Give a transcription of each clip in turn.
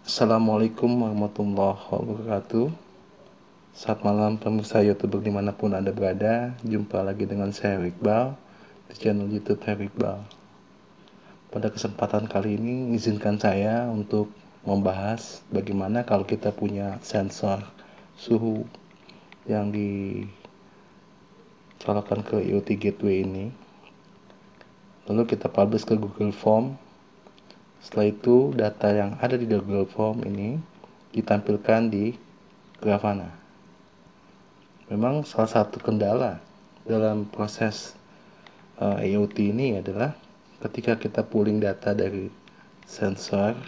Assalamualaikum warahmatullahi wabarakatuh. Selamat malam pemirsa YouTuber dimanapun Anda berada. Jumpa lagi dengan saya Iqbal di channel YouTube Iqbal. Pada kesempatan kali ini izinkan saya untuk membahas bagaimana kalau kita punya sensor suhu yang dicolokkan ke IoT Gateway ini, lalu kita publish ke Google Form. Setelah itu data yang ada di Google Form ini ditampilkan di Grafana. Memang salah satu kendala dalam proses IoT ini adalah ketika kita pooling data dari sensor,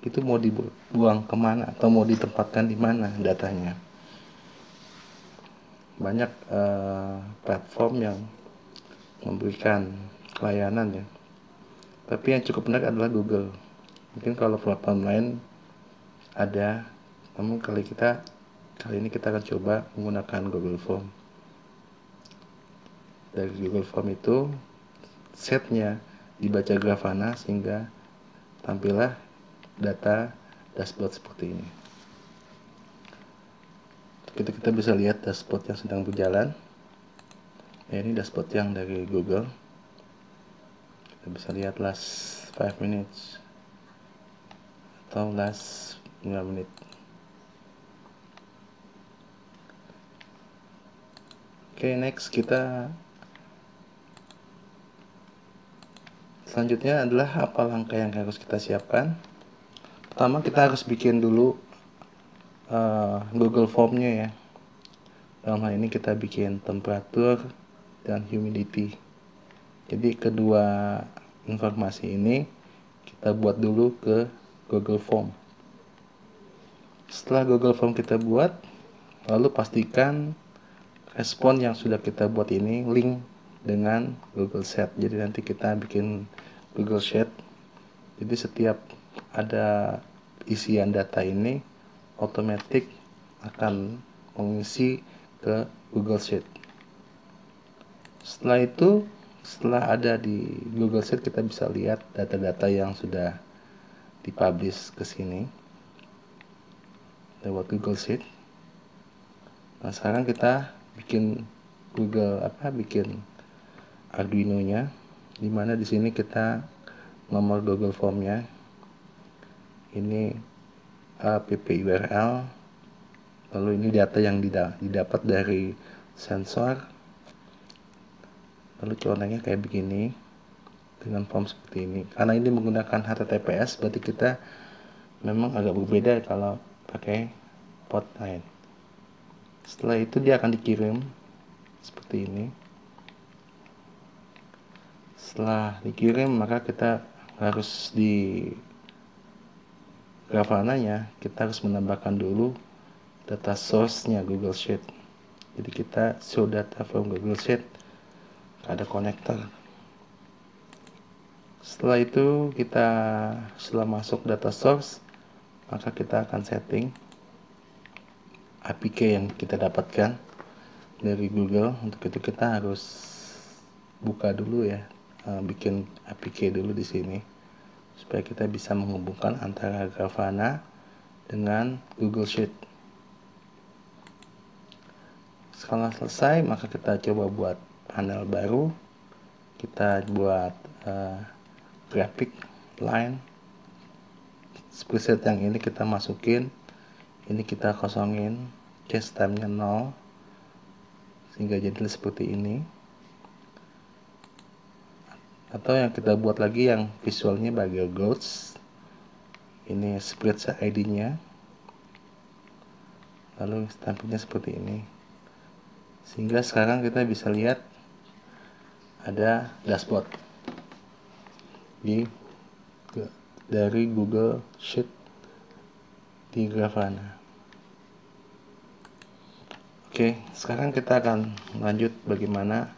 itu mau dibuang kemana atau mau ditempatkan di mana datanya. Banyak platform yang memberikan layanan ya, tapi yang cukup menarik adalah Google. Mungkin kalau platform lain ada, namun kali ini kita akan coba menggunakan Google Form. Dari Google Form itu setnya dibaca Grafana sehingga tampillah data dashboard seperti ini. Kita bisa lihat dashboard yang sedang berjalan. Ini dashboard yang dari Google. Kita bisa lihat last 5 minutes atau last 5 menit. Oke, next selanjutnya adalah apa langkah yang harus kita siapkan. Pertama, kita harus bikin dulu Google Form-nya ya. Dalam hal ini kita bikin temperatur dan humidity. Jadi kedua informasi ini kita buat dulu ke Google Form. Setelah Google Form kita buat, lalu pastikan respon yang sudah kita buat ini link dengan Google Sheet. Jadi nanti kita bikin Google Sheet. Jadi setiap ada isian data ini otomatis akan mengisi ke Google Sheet. Setelah ada di Google Sheet, kita bisa lihat data-data yang sudah dipublish ke sini lewat Google Sheet. Nah, sekarang kita bikin bikin Arduino-nya, dimana di sini kita nomor Google Form-nya ini app URL, lalu ini data yang didapat dari sensor, lalu contohnya kayak begini dengan form seperti ini. Karena ini menggunakan HTTPS, berarti kita memang agak berbeda kalau pakai port lain. Setelah itu dia akan dikirim seperti ini. Setelah dikirim, maka kita harus di Grafana-nya kita harus menambahkan dulu data source-nya Google Sheet. Jadi kita show data from Google Sheet, ada konektor. Setelah itu setelah masuk data source, maka kita akan setting APK yang kita dapatkan dari Google. Untuk itu kita harus buka dulu ya, bikin APK dulu di sini supaya kita bisa menghubungkan antara Grafana dengan Google Sheet. Setelah selesai, maka kita coba buat panel baru. Kita buat grafik line. Preset yang ini kita masukin, ini kita kosongin, cache time-nya 0 sehingga jadi seperti ini. Atau yang kita buat lagi yang visualnya bagian goats, ini spreadsheet ID-nya, lalu tampilnya seperti ini, sehingga sekarang kita bisa lihat ada dashboard dari Google Sheet di Grafana. Oke, sekarang kita akan lanjut bagaimana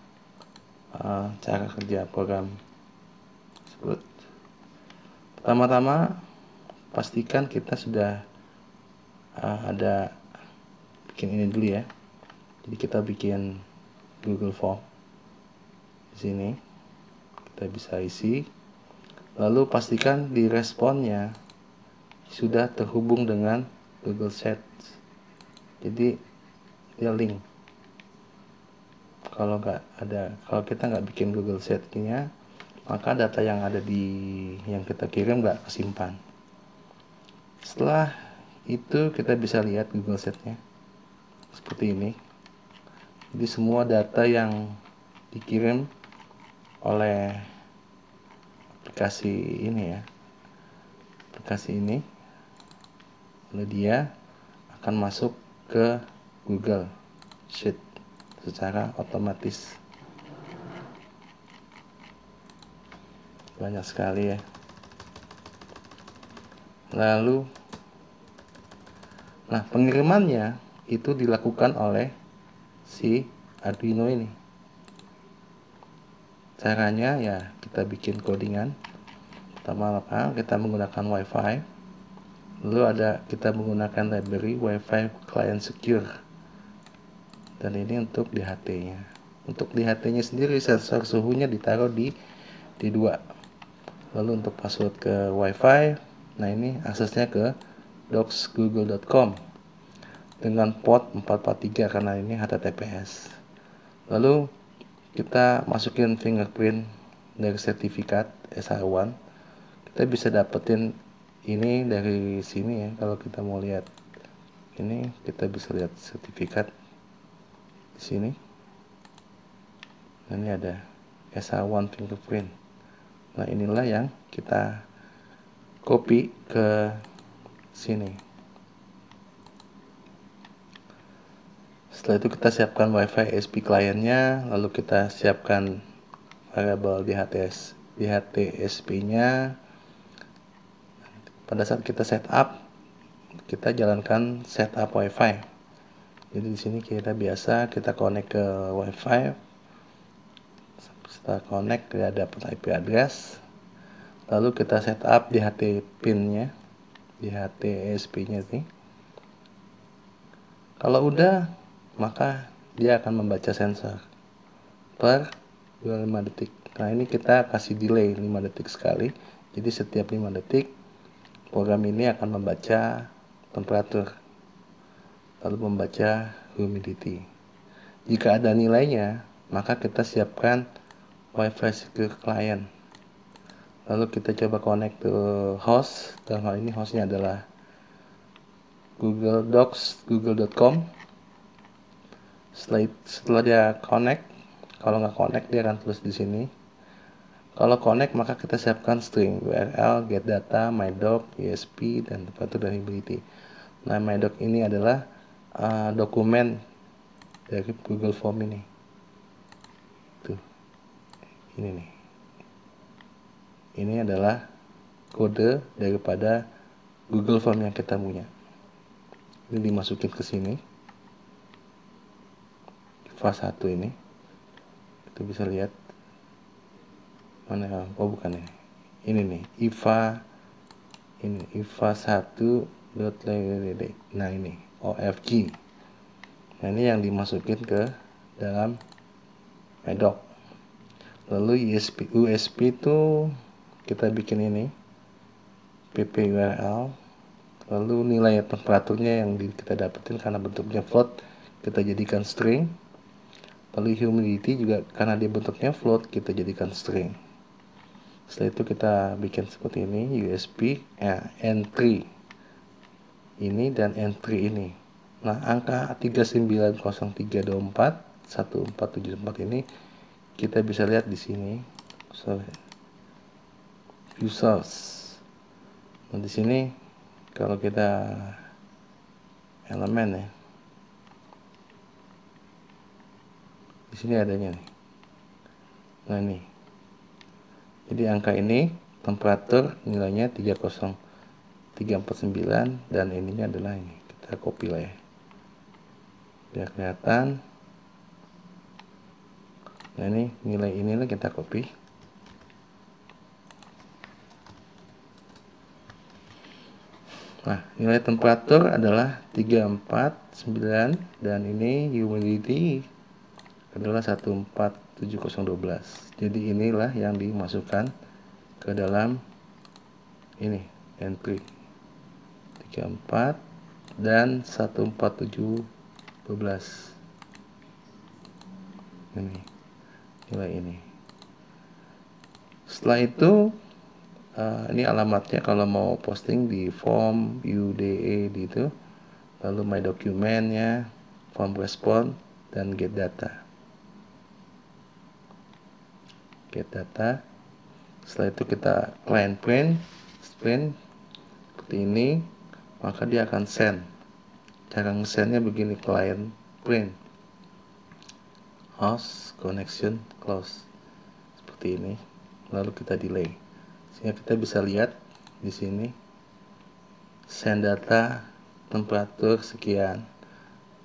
cara kerja program tersebut. Pertama-tama pastikan kita sudah ada bikin ini dulu ya. Jadi kita bikin Google Form di sini, kita bisa isi. Lalu pastikan di responnya sudah terhubung dengan Google Sheets. Jadi dia link. Kalau kita nggak bikin Google Sheets-nya, maka data yang ada yang kita kirim nggak kesimpan. Setelah itu kita bisa lihat Google Sheets-nya seperti ini. Jadi semua data yang dikirim oleh aplikasi ini oleh dia akan masuk ke Google Sheet secara otomatis. Banyak sekali ya. Lalu pengirimannya itu dilakukan oleh si Arduino ini. Caranya ya kita bikin codingan. Pertama kita menggunakan Wi-Fi. Lalu kita menggunakan library Wi-Fi Client Secure. Dan ini untuk DHT-nya. Untuk DHT-nya sendiri sensor suhunya ditaruh di D2. Lalu untuk password ke Wi-Fi, nah ini aksesnya ke docs.google.com dengan port 443 karena ini HTTPS. Lalu kita masukin fingerprint dari sertifikat SH1. Kita bisa dapetin ini dari sini ya. Kalau kita mau lihat ini, kita bisa lihat sertifikat di sini. Nah, ini ada SH1 fingerprint. Nah, inilah yang kita copy ke sini. Setelah itu kita siapkan Wi-Fi SP kliennya, lalu kita siapkan variabel DHT-SP-nya. Pada saat kita setup, kita jalankan setup Wi-Fi. Jadi di sini kita connect ke Wi-Fi. Setelah connect, kita dapat IP address. Lalu kita setup DHT pin-nya, DHT-SP-nya ini. Kalau udah, maka dia akan membaca sensor per 25 detik. Nah, ini kita kasih delay 5 detik sekali. Jadi setiap 5 detik program ini akan membaca temperatur, lalu membaca humidity. Jika ada nilainya, maka kita siapkan Wi-Fi Secure Client. Lalu kita coba connect ke host. Dalam hal ini hostnya adalah Google Docs, google.com. Setelah dia connect, kalau nggak connect dia akan tulis di sini. Kalau connect maka kita siapkan string URL, get data, mydoc, ESP, dan temperatur dan humidity. Nah, mydoc ini adalah dokumen dari Google Form ini. Tuh, ini nih. Ini adalah kode daripada Google Form yang kita punya. Ini dimasukin ke sini. Fase 1 ini. Itu bisa lihat. Mana? Oh, bukan ini. Ini nih, IVA 1.dd. Nah, ini OFG. Nah, ini yang dimasukin ke dalam mydoc. Lalu USB itu kita bikin ini pp URL. Lalu nilai temperaturnya yang kita dapetin karena bentuknya float, kita jadikan string. Lalu humidity juga karena dia bentuknya float, kita jadikan string. Setelah itu kita bikin seperti ini, USB N3 ini dan N3 ini. Nah, angka 3903241474 ini kita bisa lihat di sini. View source. Nah, di sini kalau kita elemen ya, di sini adanya nih. Nah, ini. Jadi angka ini temperatur nilainya 30349 dan ininya adalah ini. Kita copy lah ya. Biar kelihatan. Nah, ini nilai inilah kita copy. Nah, nilai temperatur adalah 349 dan ini humidity adalah 147,012. Jadi inilah yang dimasukkan ke dalam ini entry. 34 dan 14712. Ini nilai ini. Setelah itu ini alamatnya kalau mau posting di form UDE gitu, lalu my documentnya, form respond, dan get data. Setelah itu kita client print seperti ini, maka dia akan send. Cara nge-sendnya begini, client print host connection close, seperti ini, lalu kita delay sehingga kita bisa lihat di sini send data temperatur sekian.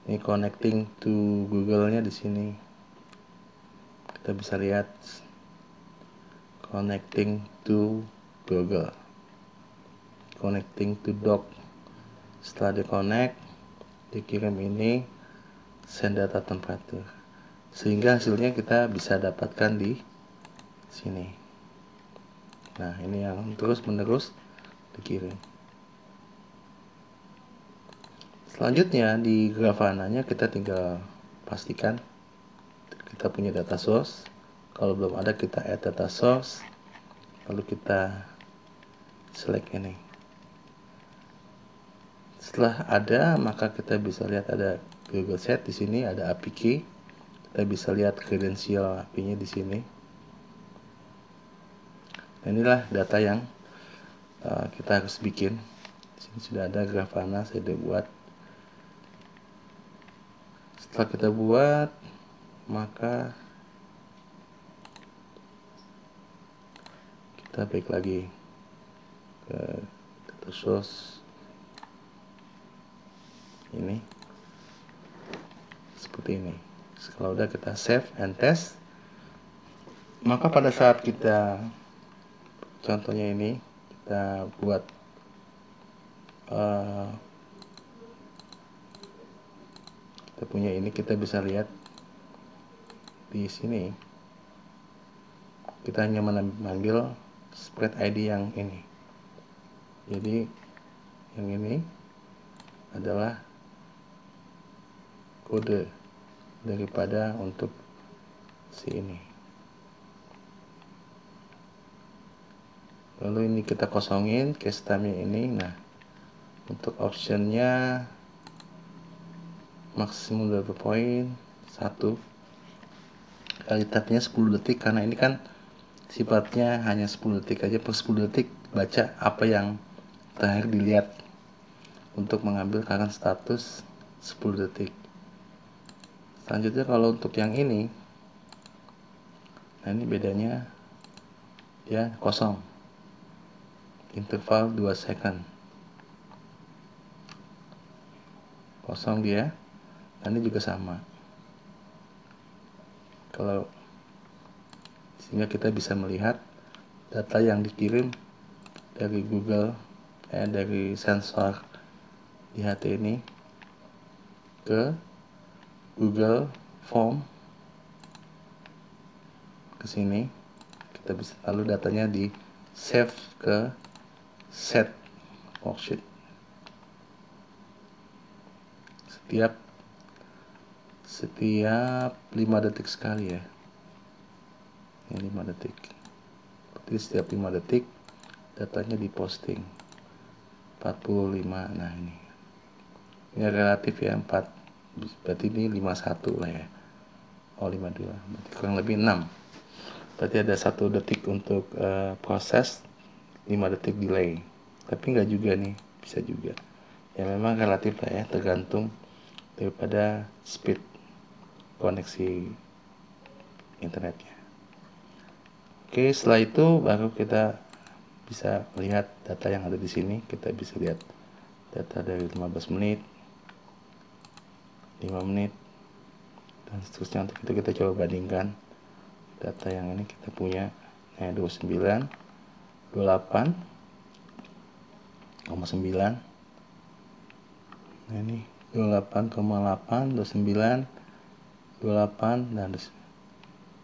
Ini connecting to Google-nya di sini. Kita bisa lihat connecting to Google, connecting to doc. Setelah di connect, dikirim ini send data temperatur, sehingga hasilnya kita bisa dapatkan di sini. Nah, ini yang terus menerus dikirim. Selanjutnya di Grafana-nya kita tinggal pastikan kita punya data source. Kalau belum ada, kita add data source, lalu kita select ini. Setelah ada, maka kita bisa lihat ada Google Set di sini, ada API key. Kita bisa lihat kredensial API-nya di sini. Inilah data yang kita harus bikin. Di sini sudah ada Grafana, saya sudah buat. Setelah kita buat, maka kita balik lagi ke data source ini, seperti ini. Kalau udah, kita save and test. Maka pada saat kita, contohnya ini, kita buat kita punya ini, kita bisa lihat di sini kita hanya mengambil spread ID yang ini. Jadi yang ini adalah kode daripada untuk si ini. Lalu ini kita kosongin case time-nya ini. Nah, untuk optionnya maksimum data point 1 kali tabnya 10 detik, karena ini kan sifatnya hanya 10 detik aja. Per 10 detik baca apa yang terakhir dilihat. Untuk mengambil current status 10 detik. Selanjutnya kalau untuk yang ini, nah ini bedanya dia kosong, interval 2 second kosong dia. Dan ini juga sama. Sehingga kita bisa melihat data yang dikirim dari Google, dari sensor di HT ini ke Google Form, ke sini. Kita bisa, lalu datanya di save ke set worksheet. Setiap 5 detik sekali ya. Ini 5 detik. Berarti setiap 5 detik datanya diposting 45. Nah, ini relatif ya, 4. Berarti ini 51 lah ya. 52. Berarti kurang lebih 6. Berarti ada 1 detik untuk proses, 5 detik delay. Tapi enggak juga nih, bisa juga. Ya memang relatif lah ya, tergantung daripada speed koneksi internetnya. Oke, setelah itu baru kita bisa melihat data yang ada di sini. Kita bisa lihat data dari 15 menit, 5 menit, dan seterusnya. Untuk itu kita coba bandingkan data yang ini kita punya 29, 28,9. Nah ini 28,8, 29, 28, dan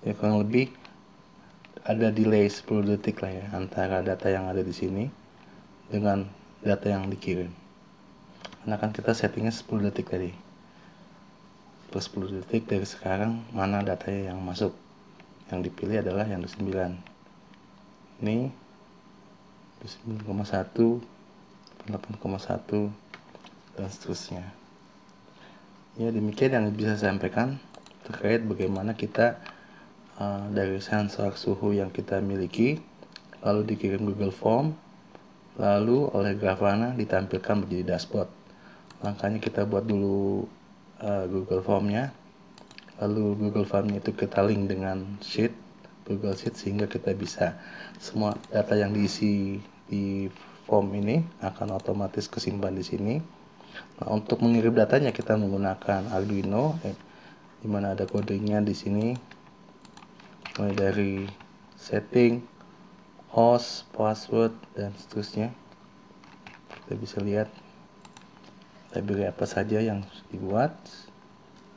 ya kurang lebih ada delay 10 detik lah ya antara data yang ada di sini dengan data yang dikirim. Karena kan kita settingnya 10 detik tadi. Plus 10 detik dari sekarang mana datanya yang masuk. Yang dipilih adalah yang 29. Ini 9,1, 8,1 dan seterusnya. Ya, demikian yang bisa saya sampaikan terkait bagaimana kita dari sensor suhu yang kita miliki lalu dikirim Google Form, lalu oleh Grafana ditampilkan menjadi dashboard. Langkahnya kita buat dulu Google Form-nya, lalu Google Form-nya itu kita link dengan Sheet, Google Sheet, sehingga kita bisa semua data yang diisi di form ini akan otomatis kesimpan di sini. Nah, untuk mengirim datanya kita menggunakan Arduino, di mana ada kodenya di sini, mulai dari setting, host, password, dan seterusnya. Kita bisa lihat library apa saja yang dibuat.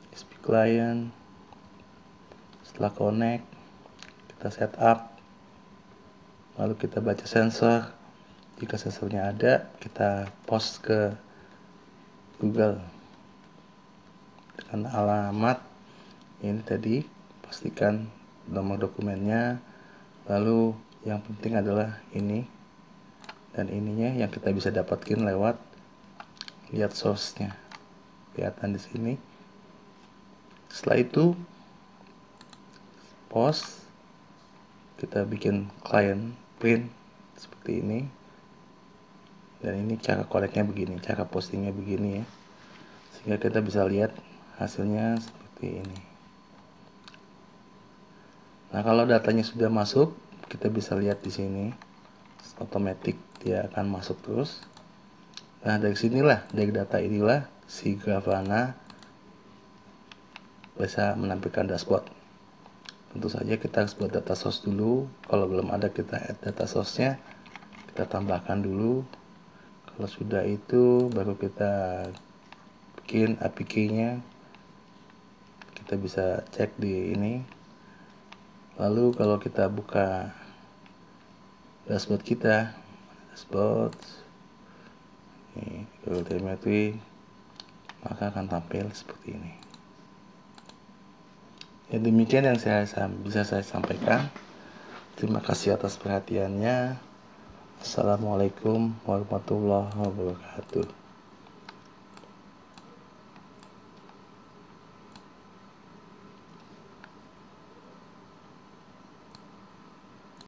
SP client, setelah connect, kita setup, lalu kita baca sensor. Jika sensornya ada, kita post ke Google dengan alamat ini tadi, pastikan nomor dokumennya, lalu yang penting adalah ini dan ininya yang kita bisa dapatkan lewat lihat source-nya, kelihatan di sini. Setelah itu post, kita bikin client print seperti ini, dan ini cara connect-nya begini, cara postingnya begini ya, sehingga kita bisa lihat hasilnya seperti ini. Nah, kalau datanya sudah masuk, kita bisa lihat di sini, otomatis dia akan masuk terus. Nah, dari sinilah, dari data inilah si Grafana bisa menampilkan dashboard. Tentu saja kita harus buat data source dulu. Kalau belum ada, kita add data source-nya, kita tambahkan dulu. Kalau sudah itu, baru kita bikin APK-nya. Kita bisa cek di ini. Lalu kalau kita buka dashboard kita, dashboard ini Google Telemetry, maka akan tampil seperti ini. Ya, demikian yang bisa saya sampaikan. Terima kasih atas perhatiannya. Assalamualaikum warahmatullahi wabarakatuh.